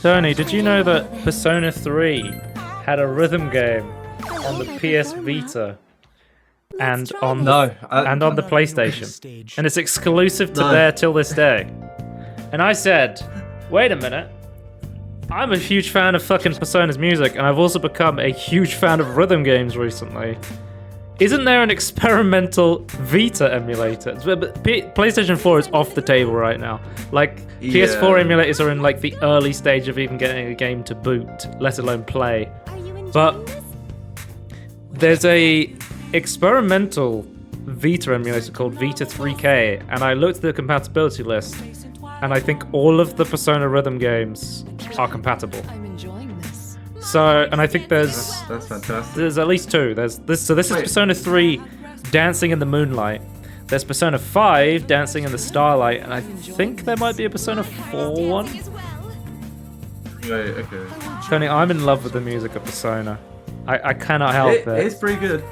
Tony, did you know that Persona 3 had a rhythm game on the PS Vita and on the PlayStation? And it's exclusive to there till this day. And I said, wait a minute. I'm a huge fan of fucking Persona's music, and I've also become a huge fan of rhythm games recently. Isn't there an experimental Vita emulator? PlayStation 4 is off the table right now. Like, PS4 emulators are in like the early stage of even getting a game to boot, let alone play. But there's a experimental Vita emulator called Vita 3K, and I looked at the compatibility list, and I think all of the Persona rhythm games are compatible. I'm enjoying this. So, and I think that's fantastic. There's at least two. There's this. So this is Persona 3, Dancing in the Moonlight. There's Persona 5, Dancing in the Starlight, and I think there might be a Persona 4 one. Right, okay. Tony, I'm in love with the music of Persona. I cannot help it. It's pretty good.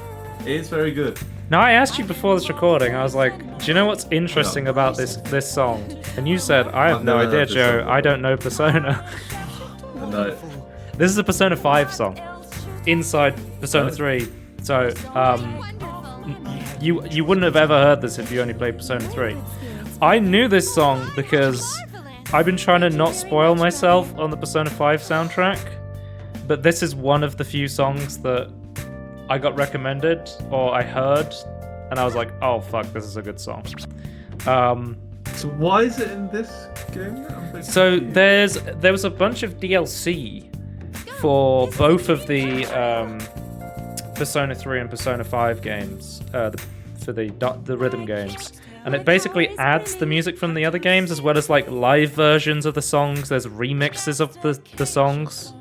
It's very good. Now, I asked you before this recording, I was like, do you know what's interesting about this song? And you said, I have no idea, Joe. I don't know Persona. No. This is a Persona 5 song inside Persona 3. So, you wouldn't have ever heard this if you only played Persona 3. I knew this song because I've been trying to not spoil myself on the Persona 5 soundtrack, but this is one of the few songs that I got recommended or I heard, and I was like, oh fuck, this is a good song. So why is it in this game? So there was a bunch of DLC for both of the Persona 3 and Persona 5 games, for the rhythm games. And it basically adds the music from the other games as well as like live versions of the songs. There's remixes of the songs.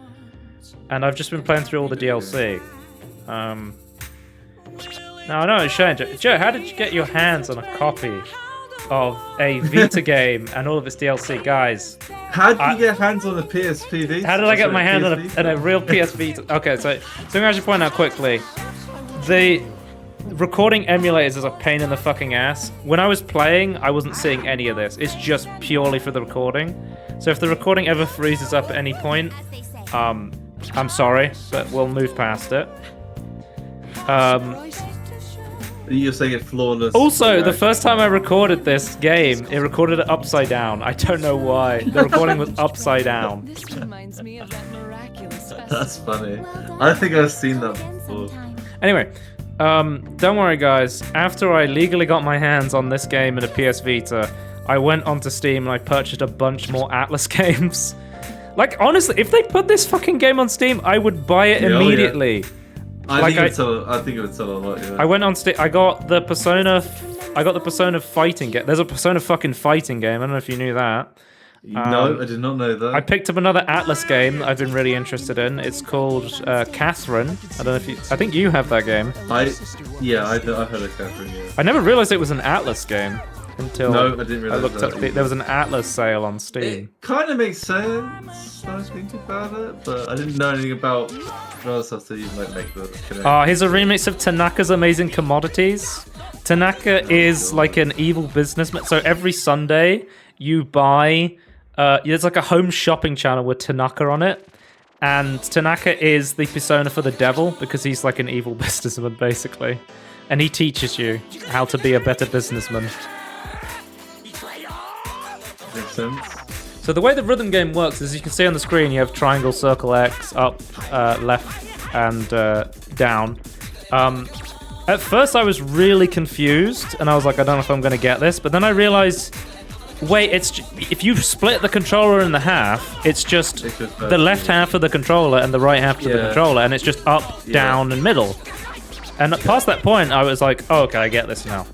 And I've just been playing through all the DLC. Now I know it's shame. Joe, how did you get your hands on a copy of a Vita game and all of its DLC? Guys, how did you get hands on a PSP Vita? How did I get my hand on a real PS Vita? Okay, so I should point out quickly. The recording emulators is a pain in the fucking ass. When I was playing, I wasn't seeing any of this. It's just purely for the recording. So if the recording ever freezes up at any point, I'm sorry, but we'll move past it. You're saying it's flawless. Also, the first time I recorded this game, it recorded it upside down. I don't know why. The recording was upside down. This reminds me of that miraculous That's funny. I think I've seen that before. Anyway, don't worry guys. After I legally got my hands on this game in a PS Vita, I went onto Steam and I purchased a bunch more Atlas games. Like, honestly, if they put this fucking game on Steam, I would buy it immediately. Yeah. I think it would sell a lot, yeah. I went on Steam, I got the Persona fighting game. There's a Persona fucking fighting game, I don't know if you knew that. No, I did not know that. I picked up another Atlas game that I've been really interested in. It's called Catherine. I don't know if you... I think you have that game. I've heard of Catherine, yeah. I never realized it was an Atlas game until I didn't realize I looked up. There was an Atlas sale on Steam. It kind of makes sense when I think about it, but I didn't know anything about other stuff to even make the connection. Here's a remix of Tanaka's Amazing Commodities. Tanaka is like an evil businessman. So every Sunday you buy... there's like a home shopping channel with Tanaka on it. And Tanaka is the persona for the devil because he's like an evil businessman, basically. And he teaches you how to be a better businessman. Makes sense. So the way the rhythm game works is, as you can see on the screen, you have triangle, circle, X, up, left, and down. At first I was really confused, and I was like, I don't know if I'm going to get this. But then I realized... Wait, if you split the controller in the half, it's just the left half of the controller and the right half of the controller, and it's just up, down, and middle. And past that point, I was like, oh, okay, I get this now.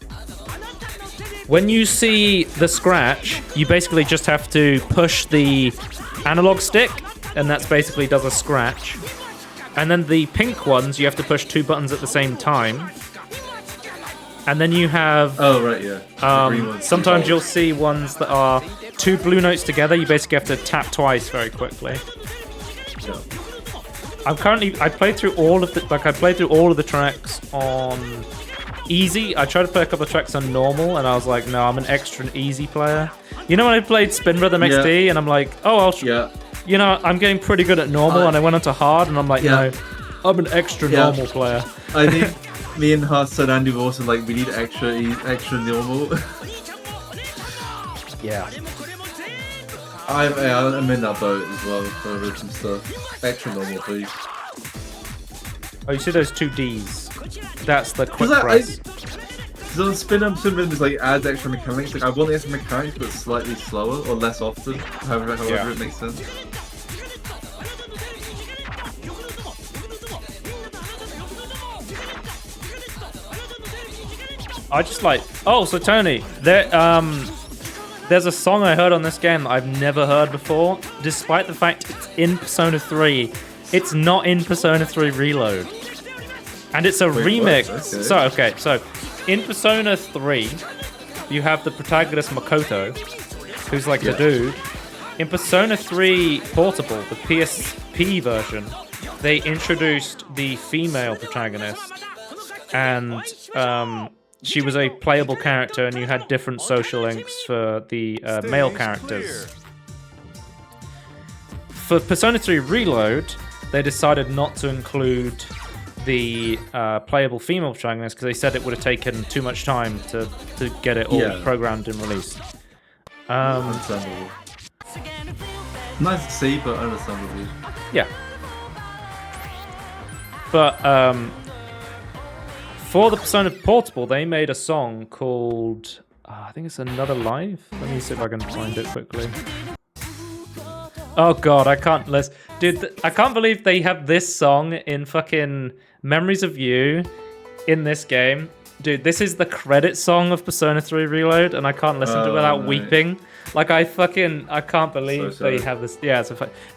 When you see the scratch, you basically just have to push the analog stick, and that's basically does a scratch. And then the pink ones, you have to push 2 buttons at the same time. And then you have... Oh, right, yeah. Sometimes you'll see ones that are 2 blue notes together. You basically have to tap twice very quickly. Yeah. I played through all of the tracks on easy. I tried to play a couple of tracks on normal, and I was like, no, I'm an extra and easy player. You know when I played Spin Rhythm XD, and I'm like, oh, you know, I'm getting pretty good at normal, and I went onto hard, and I'm like, no, I'm an extra normal player. I think me and Haas and Andy Wilson, like, we need extra normal. Yeah. I'm in that boat as well for rhythm stuff. Extra normal, please. Oh, you see those 2 Ds? That's the quick press. Because on spin up, there's like adds extra mechanics. Like I want the extra mechanics, but slightly slower or less often. However it makes sense. I just like. Oh, so Tony, there's a song I heard on this game that I've never heard before, despite the fact it's in Persona 3. It's not in Persona 3 Reload. And it's a remix. Okay. So in Persona 3, you have the protagonist Makoto, who's like the dude. In Persona 3 Portable, the PSP version, they introduced the female protagonist. And she was a playable character, and you had different social links for the male characters. For Persona 3 Reload, they decided not to include the playable female protagonist because they said it would have taken too much time to get it all programmed and released. Understandable. Nice to see, but understandable. Yeah. But for the Persona Portable, they made a song called I think it's Another Life. Let me see if I can find it quickly. Oh god, I can't listen. Dude, I can't believe they have this song in fucking Memories of You in this game. Dude, this is the credit song of Persona 3 Reload, and I can't listen to it without weeping. Like, I can't believe they have this. Yeah,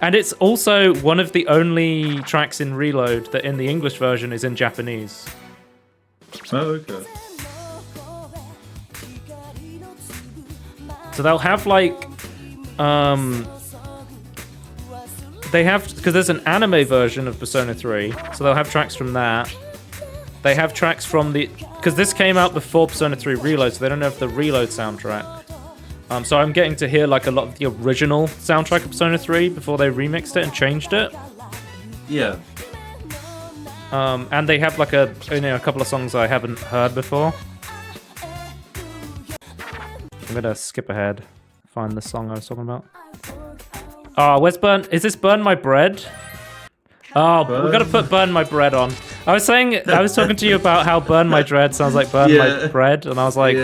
and it's also one of the only tracks in Reload that in the English version is in Japanese. Oh, okay. So they'll have, like, they have, because there's an anime version of Persona 3, so they'll have tracks from that. They have tracks from the, because this came out before Persona 3 Reload, so they don't have the Reload soundtrack. So I'm getting to hear like a lot of the original soundtrack of Persona 3 before they remixed it and changed it. Yeah. And they have like a couple of songs I haven't heard before. I'm gonna skip ahead, find the song I was talking about. Oh, where's Burn? Is this Burn My Bread? Oh, we gotta put Burn My Bread on. I was talking to you about how Burn My Dread sounds like Burn My Bread, and I was like,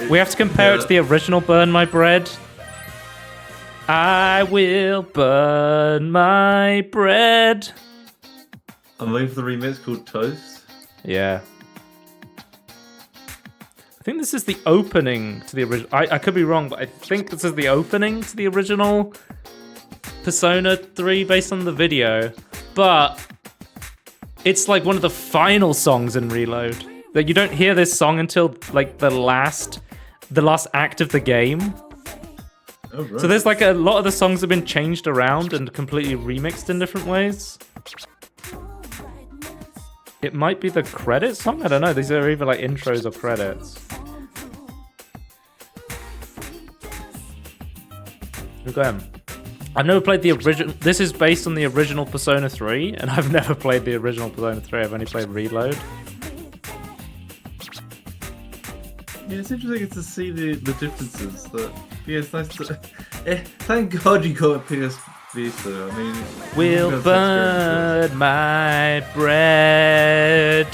we have to compare it to the original Burn My Bread. I will burn my bread. I'm waiting for the remix called Toast. Yeah. I think this is the opening to the original. I could be wrong, but I think this is the opening to the original Persona 3 based on the video. But it's like one of the final songs in Reload. Like, you don't hear this song until like the last act of the game. Oh, right. So there's like a lot of the songs have been changed around and completely remixed in different ways. It might be the credits song? I don't know. These are either like intros or credits. Go ahead. I've never played the original. This is based on the original Persona 3, and I've never played the original Persona 3. I've only played Reload. Yeah, it's interesting to see the differences. Yeah, it's nice to. Thank God you got a PS Vita. I mean, we'll burn my bread.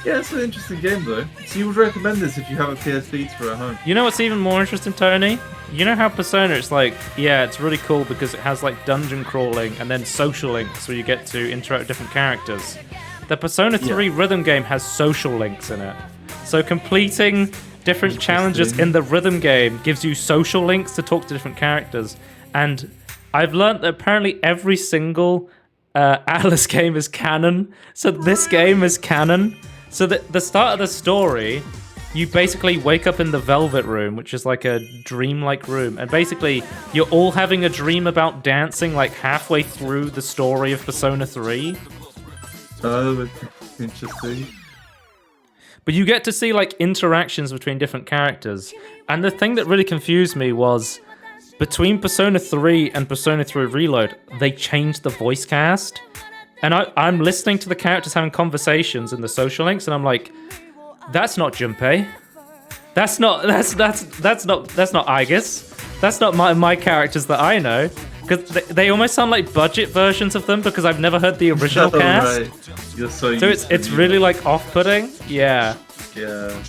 Yeah, it's an interesting game though. So you would recommend this if you have a PS Vita at home? You know what's even more interesting, Tony? You know how Persona, it's like, yeah, it's really cool because it has like dungeon crawling and then social links where you get to interact with different characters. The Persona 3 rhythm game has social links in it. So completing different challenges in the rhythm game gives you social links to talk to different characters. And I've learned that apparently every single Atlas game is canon. So this game is canon. So the start of the story, you basically wake up in the Velvet Room, which is like a dream-like room. And basically, you're all having a dream about dancing like halfway through the story of Persona 3. Oh, interesting. But you get to see like interactions between different characters. And the thing that really confused me was between Persona 3 and Persona 3 Reload, they changed the voice cast. And I'm listening to the characters having conversations in the social links, and I'm like, that's not Junpei. That's not Aigis. That's not my characters that I know. Because they almost sound like budget versions of them because I've never heard the original cast. Right. You're so So it's really like off-putting. Yeah. Yeah.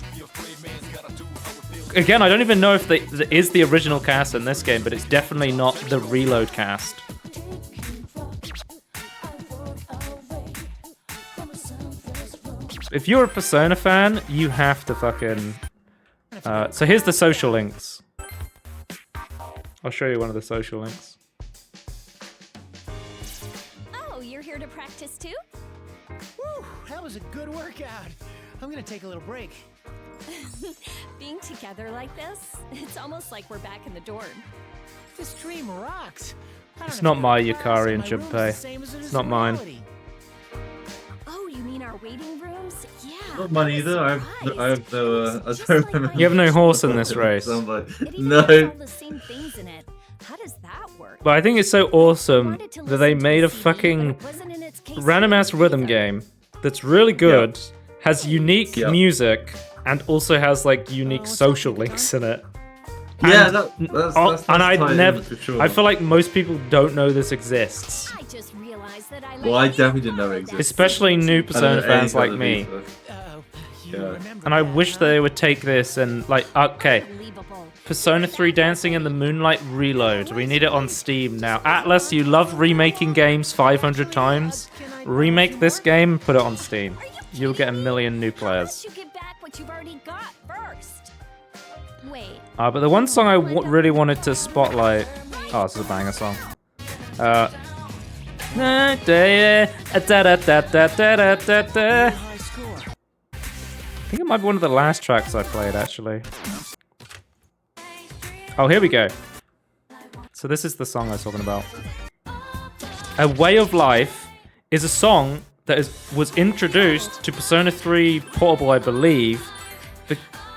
Again, I don't even know if it is the original cast in this game, but it's definitely not the Reload cast. If you're a Persona fan, you have to fucking... so here's the social links. I'll show you one of the social links. Oh, you're here to practice too? Whew, that was a good workout. I'm gonna take a little break. Being together like this, it's almost like we're back in the dorm. This dream rocks. It's not my Yukari and Junpei. It's not mine. Oh, you mean our waiting rooms? Yeah. Not mine either. I have no. I don't remember. You have no horse in this race. I'm like, It even no. has all the same things in it. How does that work? But I think it's so awesome that they made a fucking random ass rhythm game that's really good, has unique music, and also has like unique social links in it. Yeah, and, that's and I tied in never. for sure. I feel like most people don't know this exists, I just realized that I Well, I definitely didn't know it existed. especially new Persona fans like me. Yeah. And I wish they would take this and like, okay, Unbelievable. Persona 3 Dancing in the Moonlight Reload. We need it on Steam now. Atlas, you love remaking games 500 times. Remake this game and put it on Steam. You'll get 1 million new players. You give back what you've already got first. Wait. But the one song I really wanted to spotlight... Oh, this is a banger song. I think it might be one of the last tracks I played, actually. Oh, here we go. So this is the song I was talking about. A Way of Life is a song that was introduced to Persona 3 Portable, I believe,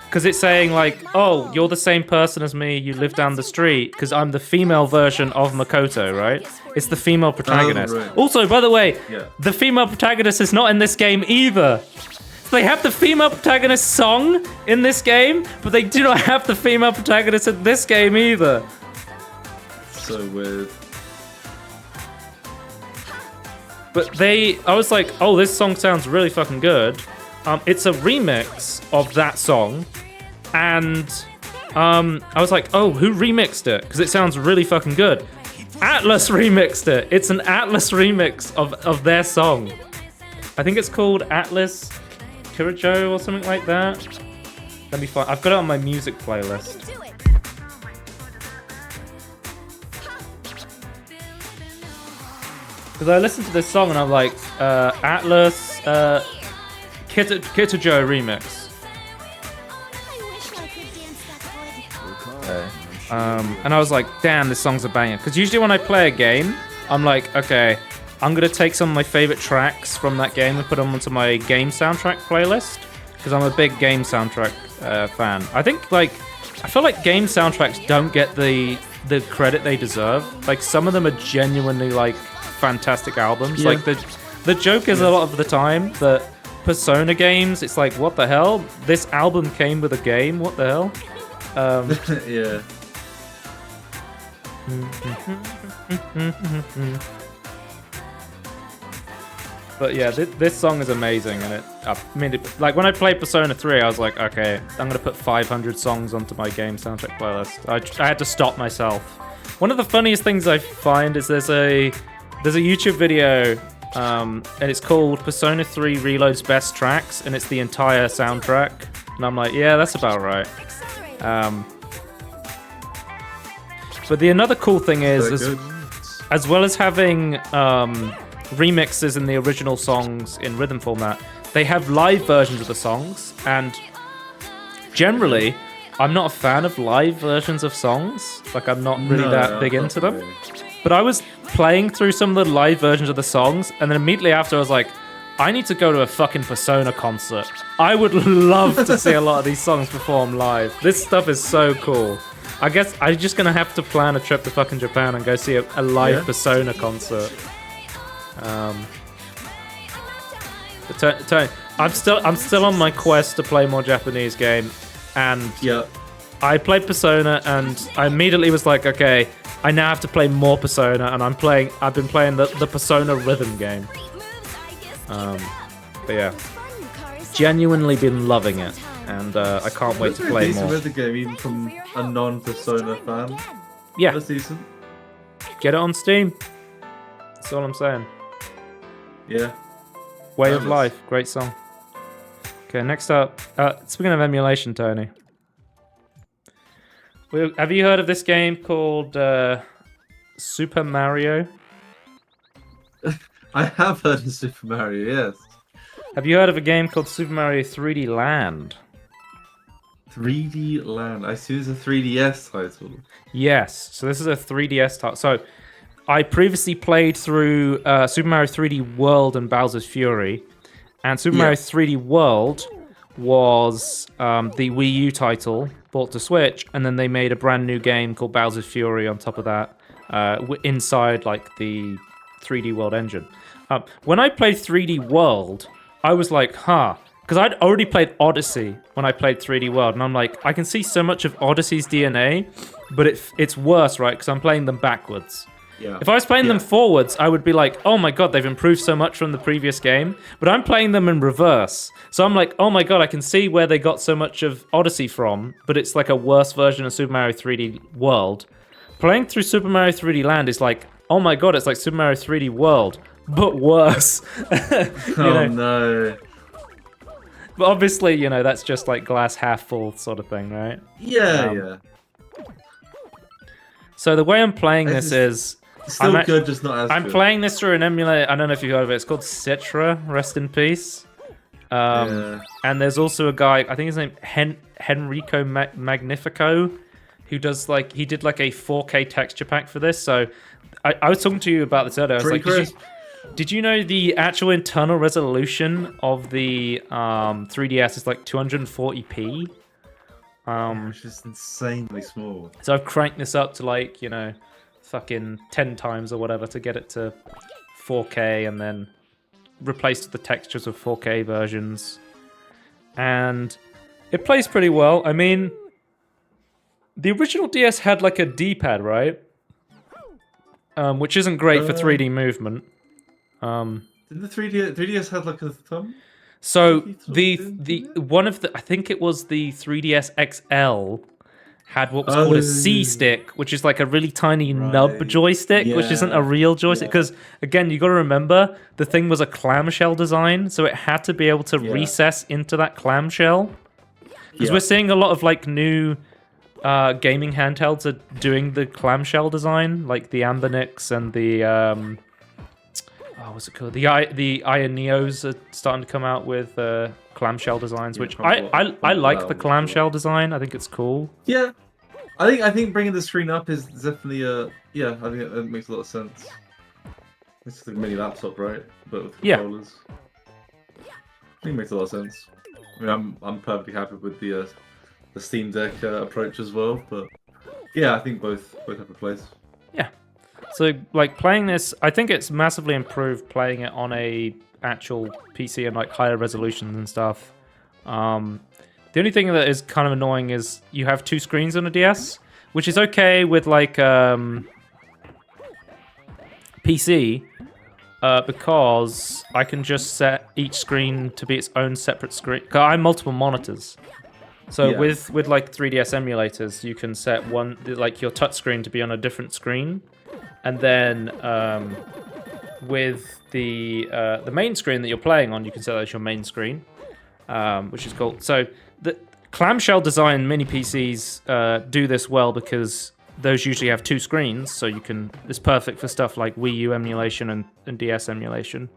because it's saying like, oh, you're the same person as me, you live down the street, because I'm the female version of Makoto, right? It's the female protagonist. Right. Also, by the way, Yeah. the female protagonist is not in this game either. They have the female protagonist song in this game, but they do not have the female protagonist in this game either. So weird. But I was like, oh, this song sounds really fucking good. It's a remix of that song, and I was like, oh, who remixed it? Because it sounds really fucking good. Atlas remixed it. It's an Atlas remix of their song. I think it's called Atlas Kirijo or something like that. Let me find. I've got it on my music playlist. Do it. Because I listened to this song and I'm like, Atlas Kirijo remix. I wish I could dance that good. And I was like, damn, this song's a banger. Because usually when I play a game, I'm like, okay, I'm going to take some of my favorite tracks from that game and put them onto my game soundtrack playlist. Because I'm a big game soundtrack fan. I feel like game soundtracks don't get the credit they deserve. Like, some of them are genuinely, like, fantastic albums. Yeah. Like, the joke is a lot of the time that Persona games, it's like, what the hell? This album came with a game? What the hell? Yeah. But yeah, this song is amazing, and like when I played Persona 3, I was like, okay, I'm gonna put 500 songs onto my game soundtrack playlist. I had to stop myself. One of the funniest things I find is there's a YouTube video, and it's called Persona 3 Reload's Best Tracks, and it's the entire soundtrack. And I'm like, yeah, that's about right. But another cool thing is, as well as having remixes in the original songs in rhythm format, they have live versions of the songs, and generally I'm not a fan of live versions of songs. Like, I'm not really that big into them. But I was playing through some of the live versions of the songs, and then immediately after I was like, I need to go to a fucking Persona concert. I would love to see a lot of these songs perform live. This stuff is so cool. I guess I'm just gonna have to plan a trip to fucking Japan and go see a live Persona concert. But Tony, I'm still on my quest to play more Japanese game, and I played Persona, and I immediately was like, okay, I now have to play more Persona, and I've been playing the Persona rhythm game. But yeah, genuinely been loving it, and I can't wait to play more. Rhythm game, even from a non-Persona fan. Yeah, that's decent. Get it on Steam. That's all I'm saying. Yeah. Way of Life, great song. Okay, next up. Speaking of emulation, Tony. Have you heard of this game called Super Mario? I have heard of Super Mario, yes. Have you heard of a game called Super Mario 3D Land? 3D Land. I see there's a 3DS title. Yes, so this is a 3DS title. So I previously played through Super Mario 3D World and Bowser's Fury. And Super Mario 3D World was the Wii U title bought to Switch, and then they made a brand new game called Bowser's Fury on top of that, inside like the 3D World engine. When I played 3D World, I was like, because I'd already played Odyssey when I played 3D World, and I'm like, I can see so much of Odyssey's DNA, but it's worse, right? Because I'm playing them backwards. Yeah. If I was playing them forwards, I would be like, oh my god, they've improved so much from the previous game. But I'm playing them in reverse. So I'm like, oh my god, I can see where they got so much of Odyssey from, but it's like a worse version of Super Mario 3D World. Playing through Super Mario 3D Land is like, oh my god, it's like Super Mario 3D World, but worse. No. But obviously, that's just like glass half full sort of thing, right? Yeah. So the way I'm playing this is... Still good, just not as good. I'm playing this through an emulator. I don't know if you've heard of it. It's called Citra, rest in peace. And there's also a guy, I think his name Henrico Magnifico, who does he did like a 4K texture pack for this. So I was talking to you about this earlier. I was like, did you know the actual internal resolution of the 3DS is like 240p? Which is insanely small. So I've cranked this up to fucking 10 times or whatever to get it to 4K, and then replaced the textures with 4K versions. And it plays pretty well. I mean, the original DS had like a D-pad, right? Which isn't great for 3D movement. Did the 3DS have like a thumb? So I think it was the 3DS XL had what was called a C-stick, which is like a really tiny nub joystick, which isn't a real joystick. Because, again, you got to remember, the thing was a clamshell design, so it had to be able to recess into that clamshell. Because we're seeing a lot of new gaming handhelds are doing the clamshell design, like the Ambinix and the... what's it called? The Aya Neos are starting to come out with clamshell designs, which I like the clamshell design. I think it's cool. Yeah, I think bringing the screen up is definitely I think it makes a lot of sense. It's just a mini laptop, right? But with controllers. I think it makes a lot of sense. I mean, I'm perfectly happy with the Steam Deck approach as well. But yeah, I think both have a place. Yeah. So, playing this, I think it's massively improved playing it on a actual PC and, higher resolutions and stuff. The only thing that is kind of annoying is you have two screens on a DS, which is okay with, PC, because I can just set each screen to be its own separate screen. 'Cause I have multiple monitors. So with 3DS emulators, you can set one, your touchscreen to be on a different screen. And then with the main screen that you're playing on, you can set that as your main screen, which is cool. So the clamshell design mini PCs do this well because those usually have two screens, so it's perfect for stuff like Wii U emulation and DS emulation.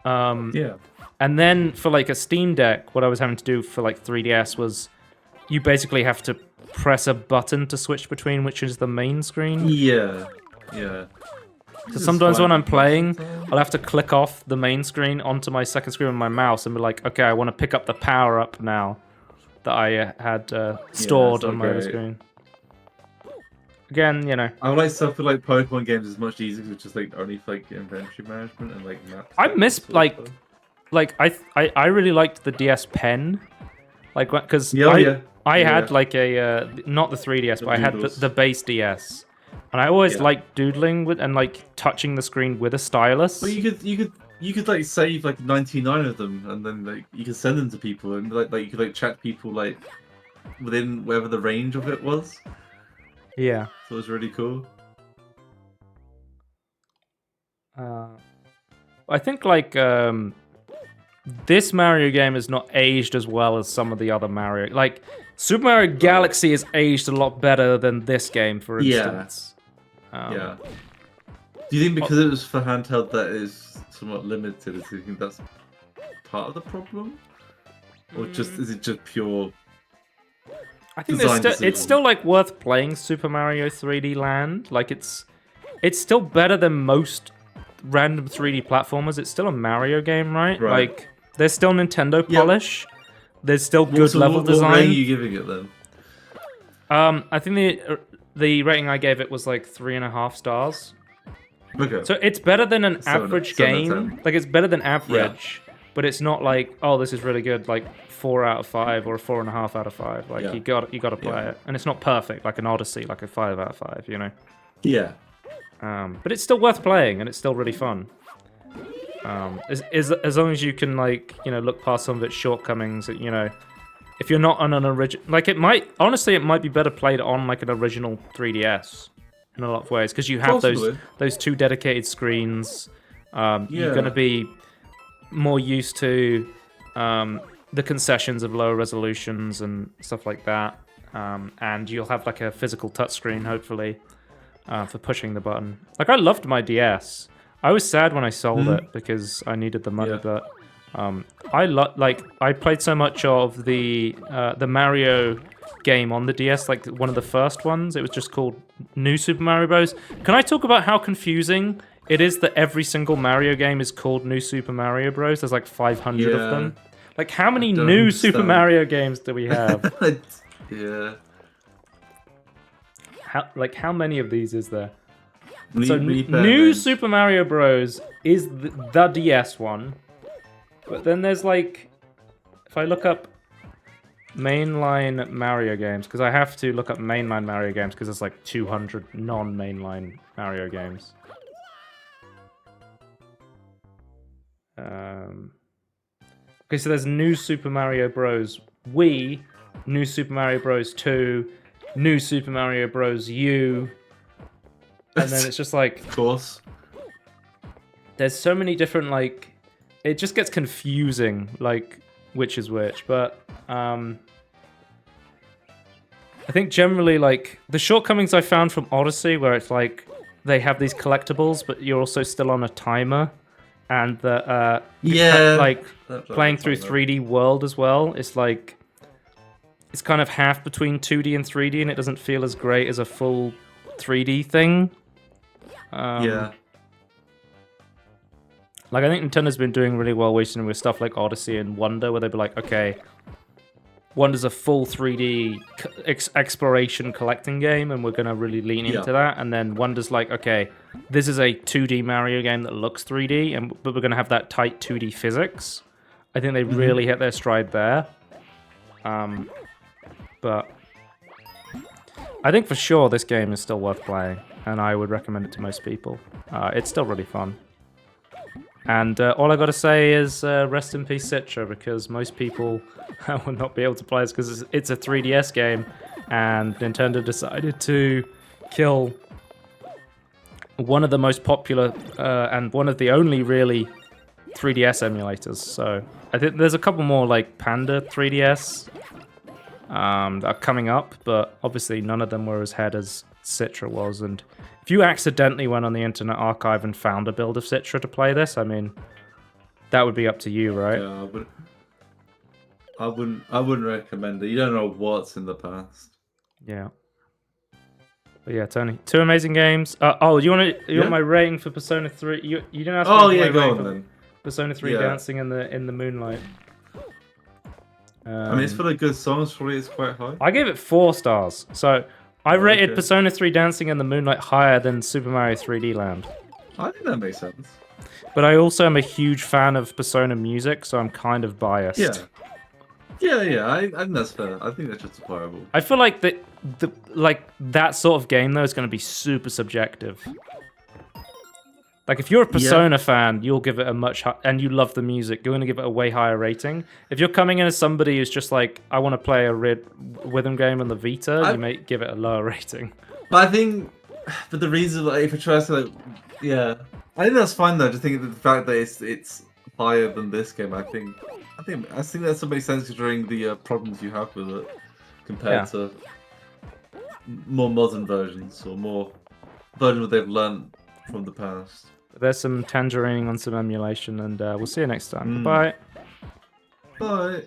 And then for a Steam Deck, what I was having to do for 3DS was you basically have to press a button to switch between which is the main screen. Yeah. So sometimes when I'm playing, I'll have to click off the main screen onto my second screen with my mouse and be like, okay, I want to pick up the power-up now that I had stored on my other screen. again, you know. I like stuff with like Pokemon games is much easier because it's just like only for like inventory management and like maps. I miss I really liked the DS Pen, like because I had like a not the 3DS, but I had the base DS, and I always liked doodling with and like touching the screen with a stylus. But you could like save like 99 of them, and then like you could send them to people, and like you could like chat people like within wherever the range of it was. Yeah. So it was really cool. I think like this Mario game is not aged as well as some of the other Mario. Like Super Mario Galaxy is aged a lot better than this game, for instance. Yeah. Do you think because it was for handheld that is somewhat limited? Do you think that's part of the problem, or is it just pure? I think it's still like worth playing Super Mario 3D Land. Like it's still better than most random 3D platformers. It's still a Mario game, right? Like there's still Nintendo polish. There's still good level design. What rating are you giving it then? I think the rating I gave it was like 3.5 stars. Okay. So it's better than an average game. Like it's better than average, but it's not like, oh, this is really good. Like 4 out of 5 or a 4.5 out of 5. Like you got to play it, and it's not perfect like an Odyssey, like a 5 out of 5. You know. Yeah. But it's still worth playing, and it's still really fun. As long as you can look past some of its shortcomings. You know, if you're not on an original, like it might be better played on like an original 3DS in a lot of ways because you have those 2 dedicated screens. You're gonna be more used to the concessions of lower resolutions and stuff like that, and you'll have like a physical touchscreen hopefully for pushing the button. Like I loved my DS. I was sad when I sold it because I needed the money, but I played so much of the Mario game on the DS, like one of the first ones. It was just called New Super Mario Bros. Can I talk about how confusing it is that every single Mario game is called New Super Mario Bros? There's like 500 of them. Like how many new Super Mario games do we have? Yeah. How many of these is there? So New Super Mario Bros. Is the DS one, but then there's like, if I look up mainline Mario games, because I have to look up mainline Mario games because there's like 200 non-mainline Mario games. Okay, so there's New Super Mario Bros. Wii, New Super Mario Bros. 2, New Super Mario Bros. U. And then it's just like... Of course. There's so many different, like... It just gets confusing, like, which is which. But, I think generally, like, the shortcomings I found from Odyssey, where it's like, they have these collectibles, but you're also still on a timer. And the, playing through 3D World as well, it's like... It's kind of half between 2D and 3D, and it doesn't feel as great as a full 3D thing. Like, I think Nintendo's been doing really well recently with stuff like Odyssey and Wonder, where they'd be like, okay, Wonder's a full 3D exploration collecting game, and we're going to really lean into that. And then Wonder's like, okay, this is a 2D Mario game that looks 3D, but we're going to have that tight 2D physics. I think they really hit their stride there. But I think for sure this game is still worth playing, and I would recommend it to most people. It's still really fun. And all I got to say is rest in peace Citra, because most people will not be able to play this because it's a 3DS game, and Nintendo decided to kill one of the most popular and one of the only really 3DS emulators. So I think there's a couple more like Panda 3DS that are coming up, but obviously none of them were as head as Citra was. And if you accidentally went on the Internet Archive and found a build of Citra to play this, I mean, that would be up to you, right? Yeah, but I wouldn't recommend it. You don't know what's in the past. Yeah. But yeah, Tony, 2 amazing games. You want my rating for Persona 3? You didn't ask me my rating for Persona 3 Dancing in the Moonlight. I mean, it's for the good songs. Probably it's quite high. I gave it 4 stars. So I rated Persona 3 Dancing in the Moonlight higher than Super Mario 3D Land. I think that makes sense. But I also am a huge fan of Persona music, so I'm kind of biased. Yeah. I think that's fair. I think that's justifiable. I feel like that sort of game though is going to be super subjective. Like if you're a Persona fan, you'll give it a and you love the music, you're going to give it a way higher rating. If you're coming in as somebody who's just like, I want to play a rhythm game on the Vita, you may give it a lower rating. But I think, for the reason, like, if it tries to, I think that's fine though. Just thinking that the fact that it's higher than this game, I think that's so many sense considering the problems you have with it compared to more modern versions or more versions where they've learned from the past. There's some Tangerine on some emulation, and we'll see you next time. Bye. Bye.